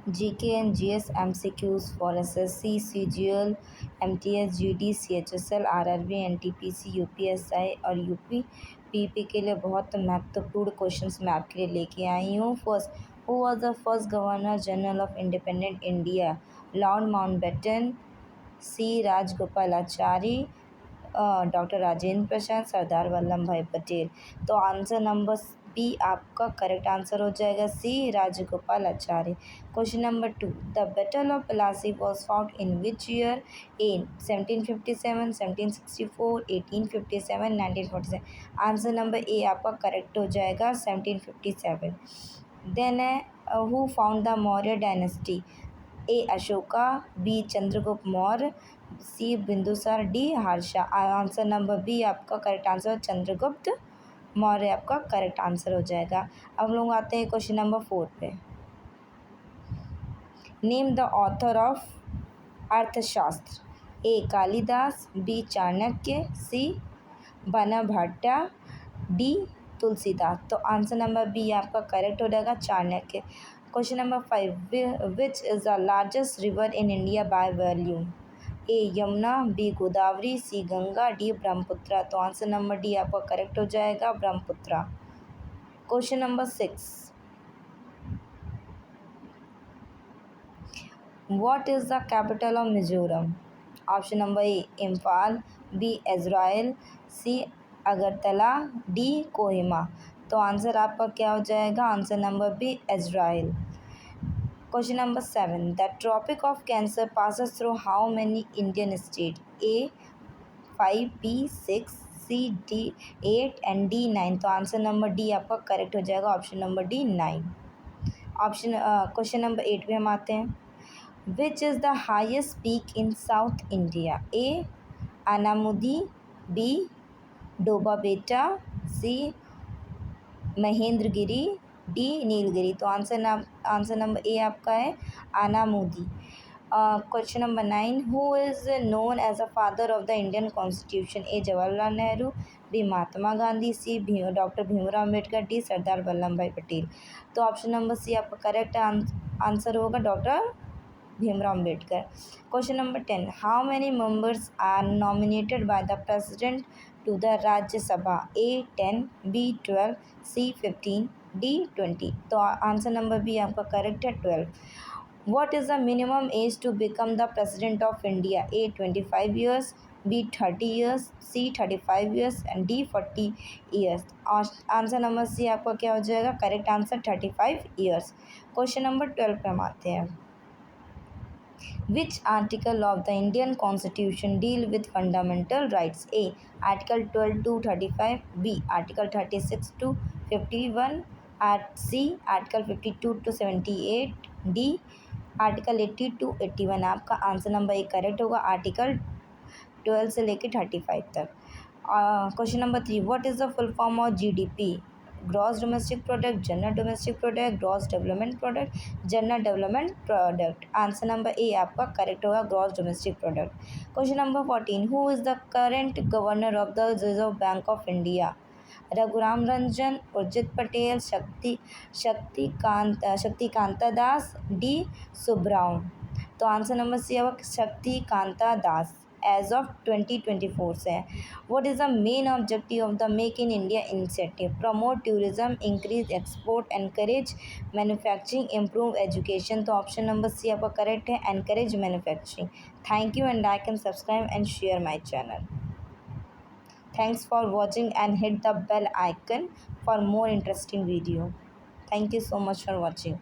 GK and GS MCQs for SSC, CGL, MTS, GD, CHSL, RRB, NTPC, UPSI और UP के लिए बहुत महत्वपूर्ण क्वेश्चंस मैं आपके लिए लेके आई हूँ। First, who was the first governor general of independent India? Lord Mountbatten, C Rajagopalachari, doctor Rajendra Prasad, Sardar Vallabh Bhai Patel. तो आंसर नंबर बी आपका करेक्ट आंसर हो जाएगा, C Rajagopalachari. Question number 2, the battle of Plassey was fought in which year? A 1757, 1764, 1857, 1947। Answer number A आपका correct हो जाएगा, 1757। Then है who found the Maurya dynasty? A Ashoka, B Chandragupta Maurya, C Bindusara, D Harsha. Answer number B आपका correct answer Chandragupta Maurya आपका correct answer हो जाएगा। अब हम लोग आते हैं क्वेश्चन नंबर 4 पे। Name the author of Arthashastra? A Kalidas, B Chanakya, C Banabhatta, D Tulsidas. तो आंसर नंबर बी आपका करेक्ट हो जाएगा, Chanakya. Question number 5, which is the largest river in India by volume? A Yamuna, B Godavari, C Ganga, D Brahmaputra. तो आंसर नंबर डी आपका correct हो जाएगा, Brahmaputra. Question number 6, what is the capital of Mizoram? Option number A Imphal, B Israel, C Agartala, D Kohima. तो answer आपका क्या हो जाएगा, answer number B Israel. Question number 7, the tropic of cancer passes through how many Indian state? A 5, B 6, C D 8 and D 9। तो answer number D आपका correct हो जाएगा, option number D 9। Question number 8 पे हम आते हैं। Which is the highest peak in south India? A Anamudi, B Doddabetta, C Mahendragiri, D Nilgiri. तो answer number A आपका है Anamudi. Question number 9, who is known as a father of the Indian constitution? A Jawaharlal Nehru, B Mahatma Gandhi, C doctor Bhimrao Ambedkar, D Sardar Vallabh Bhai Patel. तो option number C आपका correct answer होगा, doctor Bhimrao Ambedkar. Question number 10, how many members are nominated by the president to the Rajya Sabha? A 10, B 12, C 15, D 20। तो answer number B आपका correct है, 12। What is the minimum age to become the president of India? A 25 years, B 30 years, C 35 years and D 40 years। Answer number C आपका क्या हो जाएगा, correct answer 35 years। Question number 12 पे हम आते हैं। Which article of the Indian Constitution deal with fundamental rights? A Article 12 to 35, B Article 36 to 51, C Article 52 to 78, D article 80 to 81। आपका answer number एक करेक्ट होगा, आर्टिकल 12 से लेके 35 तक। Question number 3, what is the full form of GDP? Gross domestic product, general domestic product, gross development product, general development product. Answer number A आपका correct होगा, gross domestic product. Question number 14, who is the current governor of the reserve bank of India? Raghuram Ranjan, Urjit Patel, Shaktikanta Das, D Subrao. तो answer number सी है शक्तिकांता दास, as of 2024 से है। What is the main objective of the make in India initiative? Promote tourism, increase export, encourage manufacturing, improve education. तो option number C आपका correct है, encourage manufacturing. Thank you and like and subscribe and share my channel. Thanks for watching and hit the bell icon for more interesting video. Thank you so much for watching.